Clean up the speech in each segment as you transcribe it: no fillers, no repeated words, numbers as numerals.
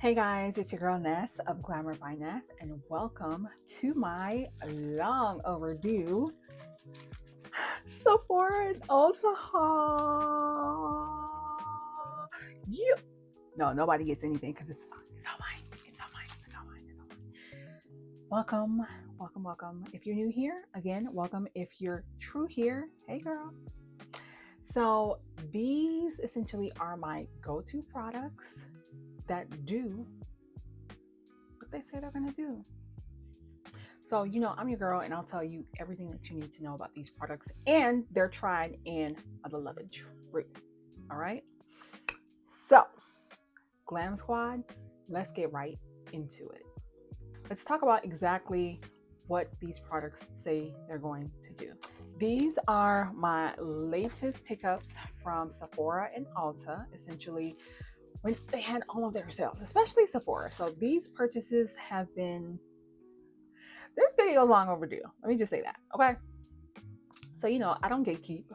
Hey guys, it's your girl Ness of Glamour by Ness, and welcome to my long overdue Sephora and Ulta haul. Yeah. No, nobody gets anything because it's all mine. It's all mine. It's all mine. It's all mine. Welcome, welcome, welcome. If you're new here, again, welcome. If you're true here, hey girl. So these essentially are my go-to products that do what they say they're gonna do. So, I'm your girl, and I'll tell you everything that you need to know about these products, and they're tried and are beloved true. All right. So, Glam Squad, let's get right into it. Let's talk about exactly what these products say they're going to do. These are my latest pickups from Sephora and Ulta, essentially when they had all of their sales, especially Sephora. So these purchases have been, this video is long overdue. Let me just say that. Okay. So, I don't gatekeep.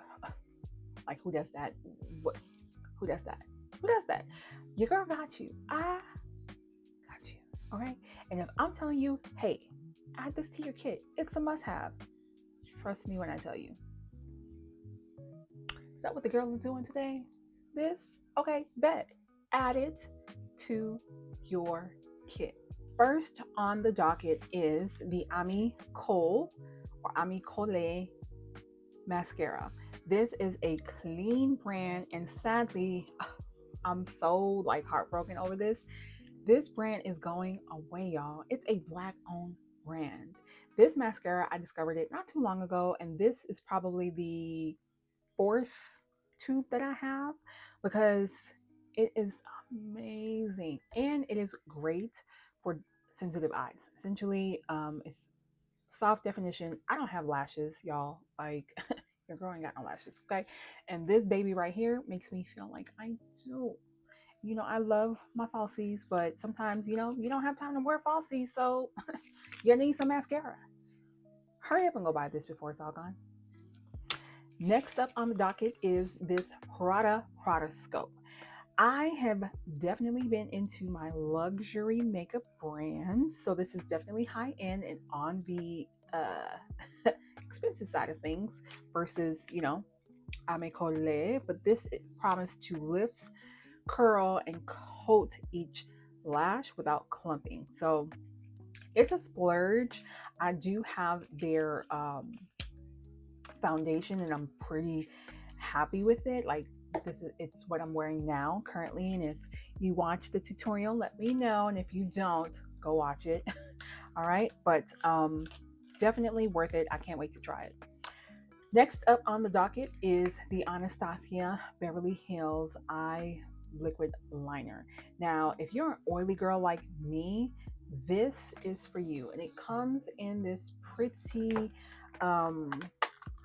Like, who does that? What? Who does that? Who does that? Your girl got you. I got you. All right. And if I'm telling you, hey, add this to your kit, it's a must have. Trust me when I tell you. Is that what the girl is doing today? This? Okay, bet. Add it to your kit. First on the docket is the Ami Cole or Ami Cole mascara. This is a clean brand, and sadly, I'm so like heartbroken over this. This brand is going away, y'all. It's a black owned brand. This mascara, I discovered it not too long ago, and this is probably the fourth tube that I have because it is amazing and it is great for sensitive eyes. Essentially, it's soft definition. I don't have lashes, y'all. Like, your girl ain't got no lashes, okay? And this baby right here makes me feel like I do. I love my falsies, but sometimes, you don't have time to wear falsies, so you need some mascara. Hurry up and go buy this before it's all gone. Next up on the docket is this Prada scope. I have definitely been into my luxury makeup brands, so this is definitely high end and on the expensive side of things versus, Ame Cole, but this promised to lift, curl, and coat each lash without clumping. So it's a splurge. I do have their foundation, and I'm pretty happy with it. Like, it's what I'm wearing now currently, and if you watch the tutorial, let me know, and if you don't, go watch it. All right, but definitely worth it. I can't wait to try it. Next up on the docket is the Anastasia Beverly Hills Eye Liquid Liner. Now, if you're an oily girl like me, this is for you, and it comes in this pretty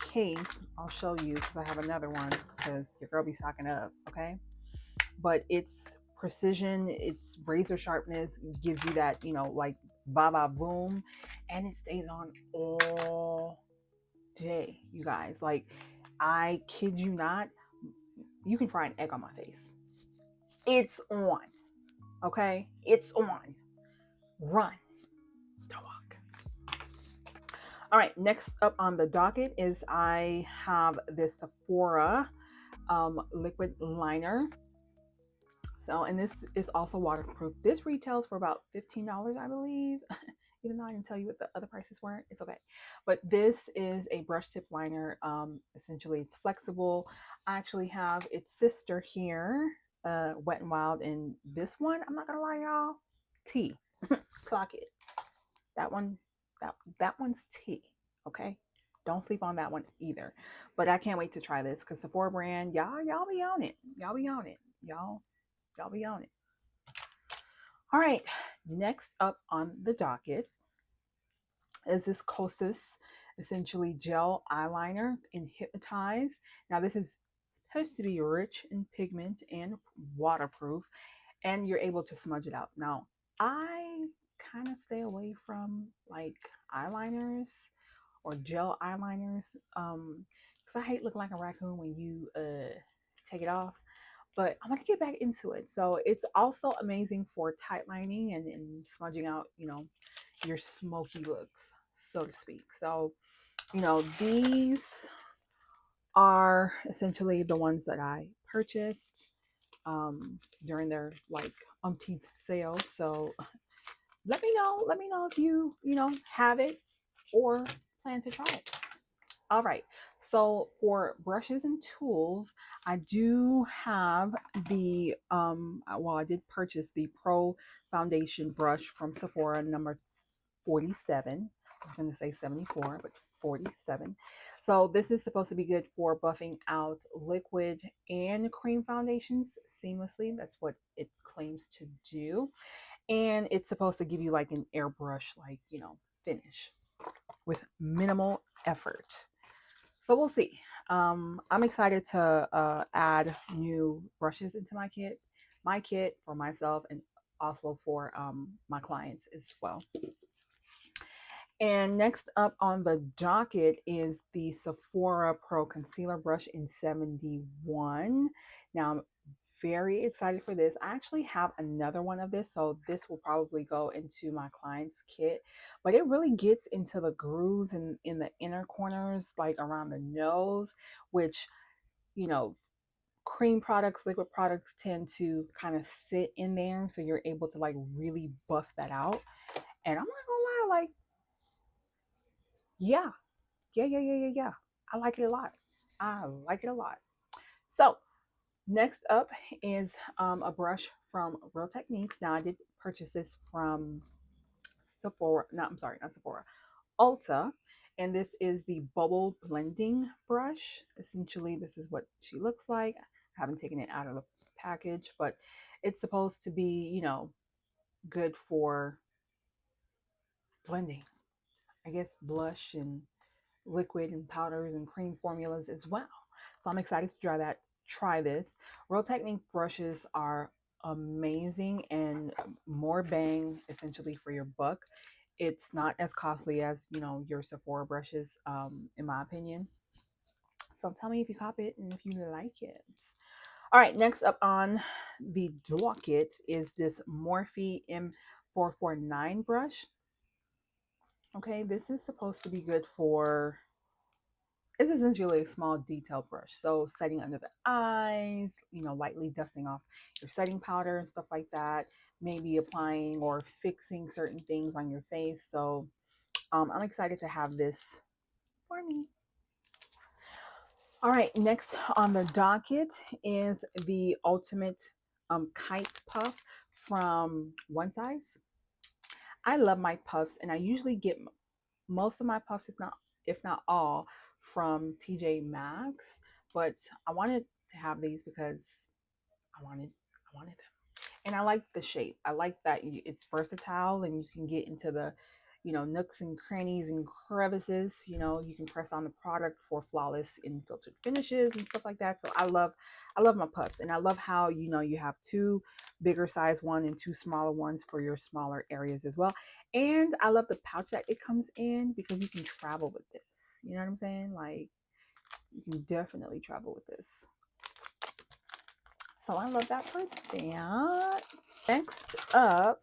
case. I'll show you because I have another one because your girl be stocking up, okay? But it's precision, it's razor sharpness, gives you that, like ba ba boom, and it stays on all day, you guys. Like, I kid you not, you can fry an egg on my face. It's on, okay? It's on. Run, don't walk. All right, next up on the docket is I have this Sephora liquid liner. So, and this is also waterproof. This retails for about $15, I believe. Even though I didn't tell you what the other prices were, it's okay. But this is a brush tip liner. Essentially, it's flexible. I actually have its sister here, Wet n Wild, and this one, I'm not gonna lie, y'all, T. Clock it. That one, that one's T. Okay, don't sleep on that one either. But I can't wait to try this because Sephora brand, y'all be on it. Y'all be on it. Y'all be on it. All right, next up on the docket is this Kosas, essentially gel eyeliner in Hypnotize. Now, this is supposed to be rich in pigment and waterproof, and you're able to smudge it out. Now, I kind of stay away from like eyeliners or gel eyeliners because I hate looking like a raccoon when you take it off. but I'm gonna get back into it. So it's also amazing for tight lining and smudging out, your smoky looks, so to speak. So, these are essentially the ones that I purchased during their like umpteenth sales. So let me know if you have it or plan to try it. All right. So for brushes and tools, I do have I did purchase the Pro Foundation brush from Sephora number 47. I was going to say 74, but 47. So this is supposed to be good for buffing out liquid and cream foundations seamlessly. That's what it claims to do. And it's supposed to give you like an airbrush, like, finish with minimal effort. So we'll see. I'm excited to add new brushes into my kit for myself and also for my clients as well. And next up on the docket is the Sephora Pro Concealer Brush in 71. Now, I'm very excited for this. I actually have another one of this, so this will probably go into my client's kit. But it really gets into the grooves and in the inner corners, like around the nose, which, you know, cream products, liquid products tend to kind of sit in there. So you're able to like really buff that out. And I'm not gonna lie, like, yeah, yeah. I like it a lot. I like it a lot. So next up is a brush from Real Techniques. Now I did purchase this from Sephora. No, I'm sorry, not Sephora. Ulta. And this is the bubble blending brush. Essentially, this is what she looks like. I haven't taken it out of the package, but it's supposed to be, good for blending. I guess blush and liquid and powders and cream formulas as well. So I'm excited to try this. Real Technique brushes are amazing and more bang essentially for your buck. It's not as costly as, your Sephora brushes, in my opinion. So tell me if you cop it and if you like it. All right, next up on the docket is this Morphe M449 brush. Okay, this is supposed to be good for, it's essentially a small detail brush. So setting under the eyes, lightly dusting off your setting powder and stuff like that. Maybe applying or fixing certain things on your face. So I'm excited to have this for me. All right, next on the docket is the Ultimate Kite Puff from One Size. I love my puffs, and I usually get most of my puffs, if not all, from TJ Maxx. But I wanted to have these because I wanted them, and I like the shape. I like that it's versatile, and you can get into the nooks and crannies and crevices. You can press on the product for flawless and filtered finishes and stuff like that. So I love my puffs, and I love how you have two bigger size one and two smaller ones for your smaller areas as well. And I love the pouch that it comes in because you can travel with this. You know what I'm saying? Like, you can definitely travel with this. So I love that for that. Next up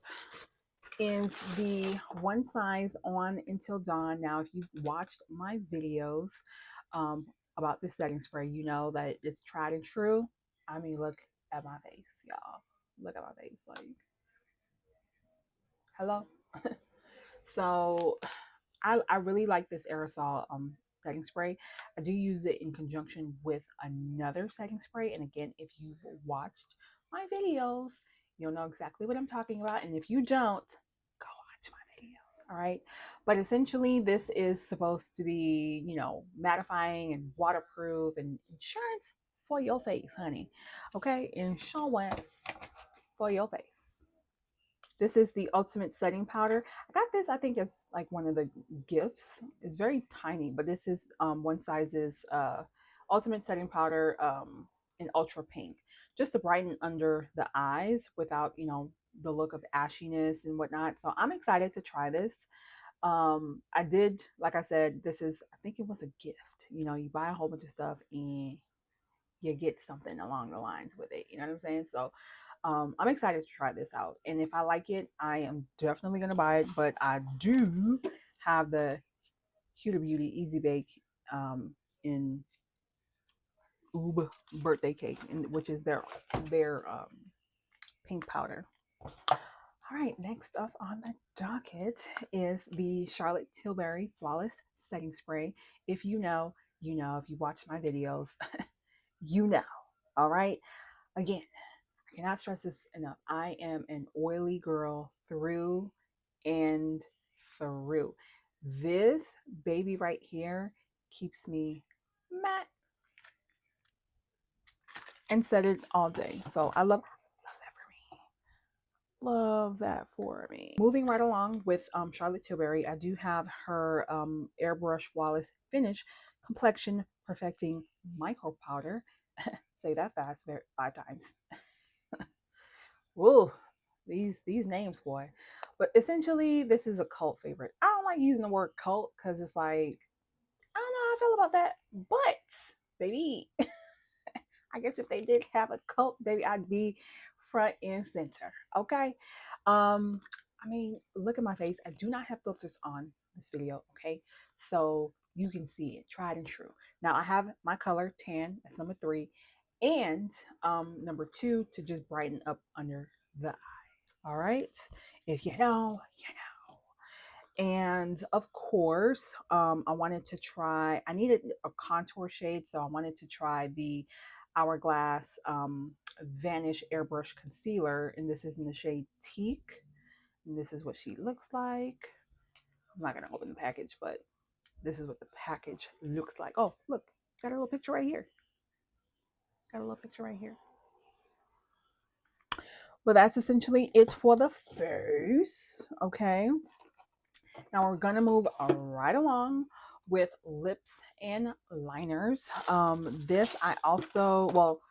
is the One Size On Until Dawn. Now, if you've watched my videos about this setting spray, you know that it's tried and true. I mean, look at my face, y'all. Look at my face. Like, hello? So I really like this aerosol setting spray. I do use it in conjunction with another setting spray. And again, if you've watched my videos, you'll know exactly what I'm talking about. And if you don't, go watch my videos. All right. But essentially, this is supposed to be, mattifying and waterproof and insurance for your face, honey. Okay. Insurance for your face. This is the Ultimate Setting Powder. I got this, I think it's like one of the gifts. It's very tiny, but this is One Size's Ultimate Setting Powder in Ultra Pink. Just to brighten under the eyes without, the look of ashiness and whatnot. So I'm excited to try this. I did, like I said, I think it was a gift. You buy a whole bunch of stuff and you get something along the lines with it. You know what I'm saying? So I'm excited to try this out. And if I like it, I am definitely going to buy it. But I do have the Huda Beauty Easy Bake in Oob birthday cake, which is their pink powder. All right, next up on the docket is the Charlotte Tilbury Flawless Setting Spray. If you know, you know. If you watch my videos, you know. All right. Again, I cannot stress this enough. I am an oily girl through and through. This baby right here keeps me matte and set it all day. So I love that for me. Love that for me. Moving right along with Charlotte Tilbury, I do have her Airbrush Flawless Finish Complexion Perfecting Micro Powder. Say that fast 5 times. Woo, these names, boy. But essentially, this is a cult favorite. I don't like using the word cult because it's like, I don't know how I feel about that. But baby, I guess if they did have a cult, baby, I'd be front and center. Okay. I mean, look at my face. I do not have filters on this video. Okay. So you can see it, tried and true. Now I have my color tan, that's number 3, and number 2 to just brighten up under the eye. All right. If you know, you know. And of course, I wanted to try, I needed a contour shade, so I wanted to try the Hourglass Vanish Airbrush Concealer, and this is in the shade Teak, and this is what she looks like. I'm not going to open the package, but this is what the package looks like. Oh, look, got a little picture right here. Got a little picture right here. But that's essentially it for the face, okay? Now we're gonna move right along with lips and liners. This I also, well,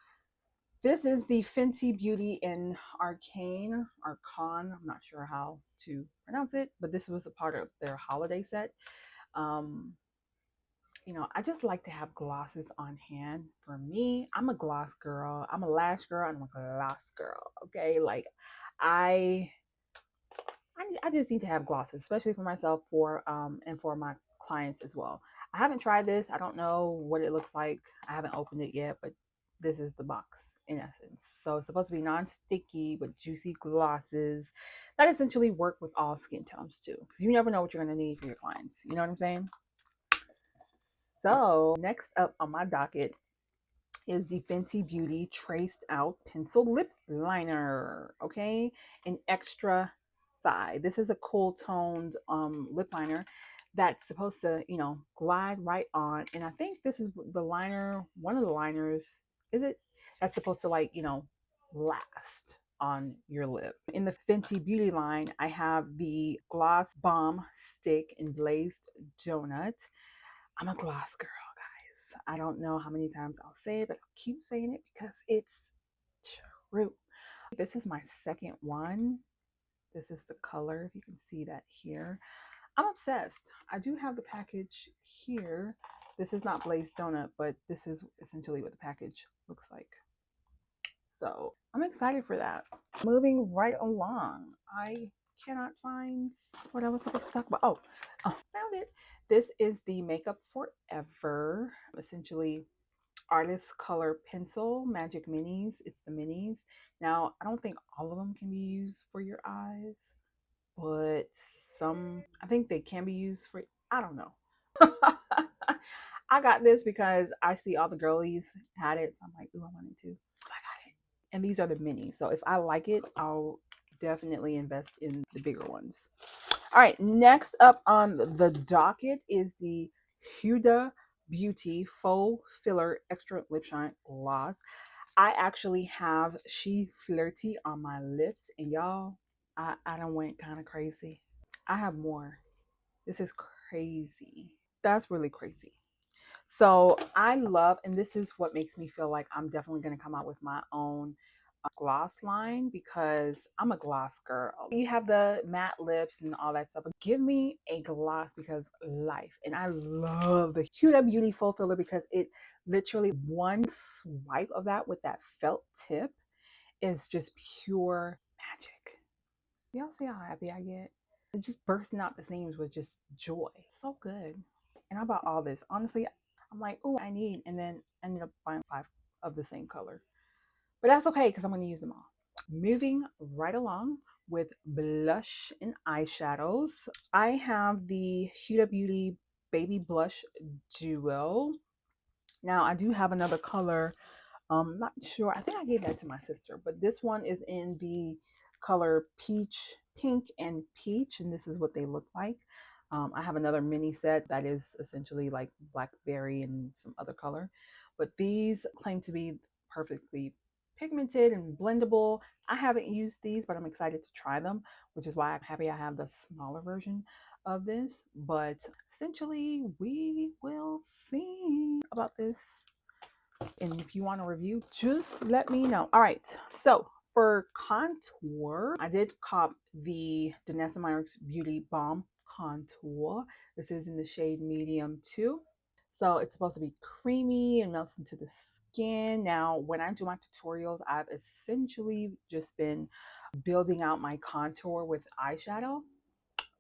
this is the Fenty Beauty in Arcane. I'm not sure how to pronounce it, but this was a part of their holiday set. You know, I just like to have glosses on hand. For me, I'm a gloss girl. I'm a lash girl. I'm a gloss girl. Okay, like I just need to have glosses, especially for myself, and for my clients as well. I haven't tried this. I don't know what it looks like. I haven't opened it yet, but this is the box in essence. So it's supposed to be non-sticky with juicy glosses that essentially work with all skin tones too, because you never know what you're going to need for your clients. You know what I'm saying? So next up on my docket is the Fenty Beauty Traced Out Pencil Lip Liner, okay? An extra thigh. This is a cool toned lip liner that's supposed to, you know, glide right on. And I think this is the liner, one of the liners, is it? That's supposed to, like, you know, last on your lip. In the Fenty Beauty line, I have the Gloss Bomb Stick in Glazed Donut. I'm a gloss girl. I don't know how many times I'll say it, but I'll keep saying it because it's true. This is my second one. This is the color, if you can see that here. I'm obsessed. I do have the package here. This is not Glazed Donut, but this is essentially what the package looks like. So I'm excited for that. Moving right along. I cannot find what I was supposed to talk about. Oh, found it. This is the Makeup Forever, essentially artist color pencil magic minis. It's the minis. Now I don't think all of them can be used for your eyes, but some, I think they can be used for, I don't know. I got this because I see all the girlies had it, so I'm like, ooh, I wanted to. So I got it. And these are the minis, so if I like it, I'll definitely invest in the bigger ones. All right, next up on the docket is the Huda Beauty Faux Filler Extra Lip Shine Gloss. I actually have She Flirty on my lips, and y'all, I done went kind of crazy. I have more. This is crazy. That's really crazy. So I love, and this is what makes me feel like I'm definitely going to come out with my own gloss line because I'm a gloss girl. You have the matte lips and all that stuff, but give me a gloss because life. And I love the Huda Beauty Full Filler because it literally one swipe of that with that felt tip is just pure magic. Y'all see how happy I get? Just bursting out the seams with just joy. So good. And I bought all this. Honestly, I'm like, oh, I need, and then I ended up buying 5 of the same color. But that's okay because I'm going to use them all. Moving right along with blush and eyeshadows. I have the Huda Beauty Baby Blush Duo. Now, I do have another color. Not sure. I think I gave that to my sister, but this one is in the color peach, pink, and peach, and this is what they look like. I have another mini set that is essentially like blackberry and some other color, but these claim to be perfectly pigmented and blendable. I haven't used these, but I'm excited to try them, which is why I'm happy I have the smaller version of this. But essentially, we will see about this. And if you want a review, just let me know. All right, so for contour, I did cop the Danessa Myricks Beauty Balm Contour. This is in the shade medium 2. So it's supposed to be creamy and melts into the skin. Now, when I do my tutorials, I've essentially just been building out my contour with eyeshadow,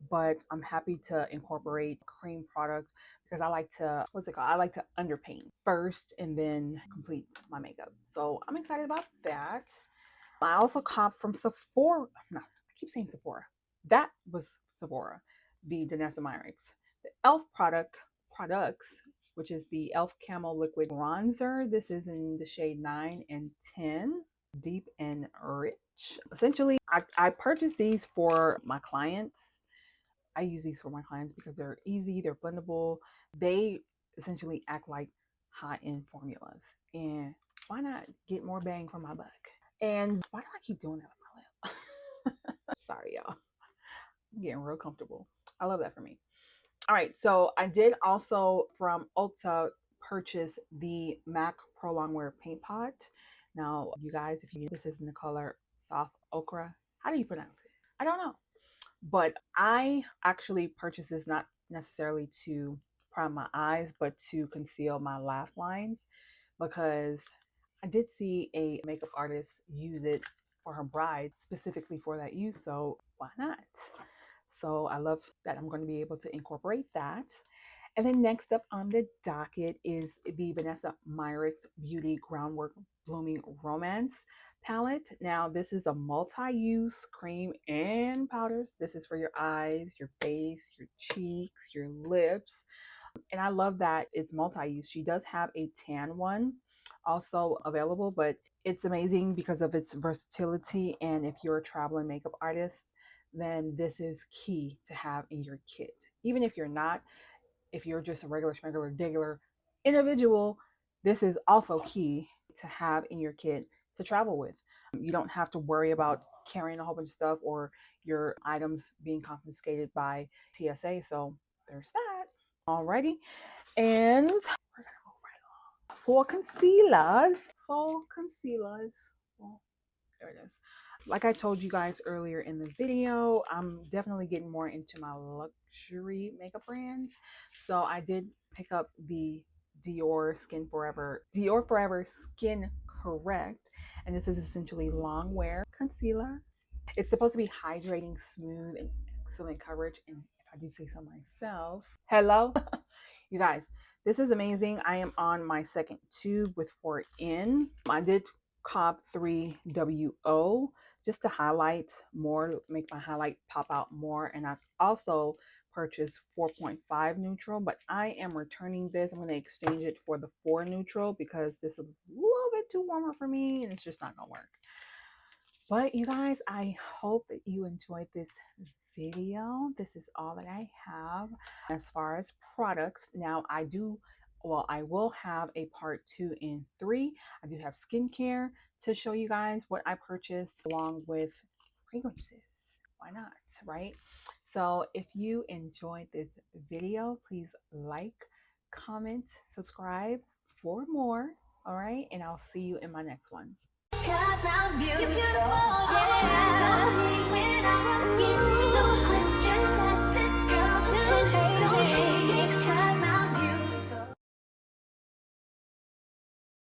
but I'm happy to incorporate cream product because I like to, what's it called? I like to underpaint first and then complete my makeup. So I'm excited about that. I also copped from Sephora. No, I keep saying Sephora. That was Sephora, the Danessa Myricks. The e.l.f. products, which is the e.l.f. Camo Liquid Bronzer. This is in the shade 9 and 10, deep and rich. Essentially, I purchased these for my clients. I use these for my clients because they're easy, they're blendable. They essentially act like high-end formulas. And why not get more bang for my buck? And why do I keep doing that with my lip? Sorry, y'all. I'm getting real comfortable. I love that for me. All right, so I did also from Ulta purchase the MAC Pro Longwear Paint Pot. Now, you guys, if you this is in the color soft ochre. How do you pronounce it? I don't know. But I actually purchased this not necessarily to prime my eyes, but to conceal my laugh lines because I did see a makeup artist use it for her bride specifically for that use. So why not? So I love that I'm going to be able to incorporate that. And then next up on the docket is the Vanessa Myricks Beauty Groundwork Blooming Romance palette. Now, this is a multi-use cream and powders. This is for your eyes, your face, your cheeks, your lips. And I love that it's multi-use. She does have a tan one also available, but it's amazing because of its versatility. And if you're a traveling makeup artist, then this is key to have in your kit. Even if you're not, if you're just a regular regular individual, this is also key to have in your kit to travel with. You don't have to worry about carrying a whole bunch of stuff or your items being confiscated by TSA. So there's that. Alrighty. And we're gonna move right along. For concealers. Well, there it is. Like I told you guys earlier in the video, I'm definitely getting more into my luxury makeup brands. So I did pick up the Dior Forever Skin Correct. And this is essentially long wear concealer. It's supposed to be hydrating, smooth, and excellent coverage. And if I do say so myself, hello, you guys, this is amazing. I am on my second tube with 4 in. I did cop 3WO just to highlight more, make my highlight pop out more. And I've also purchased 4.5 neutral, but I am returning this. I'm going to exchange it for the 4 neutral because this is a little bit too warmer for me and it's just not going to work. But you guys, I hope that you enjoyed this video. This is all that I have as far as products. Now I will have a part 2 and 3. I do have skincare to show you guys what I purchased along with fragrances. Why not, right? So if you enjoyed this video, please like, comment, subscribe for more. All right, and I'll see you in my next one. 'cause I'm beautiful. Yeah. When I'm with you, no question that this girl's too crazy, 'cause I'm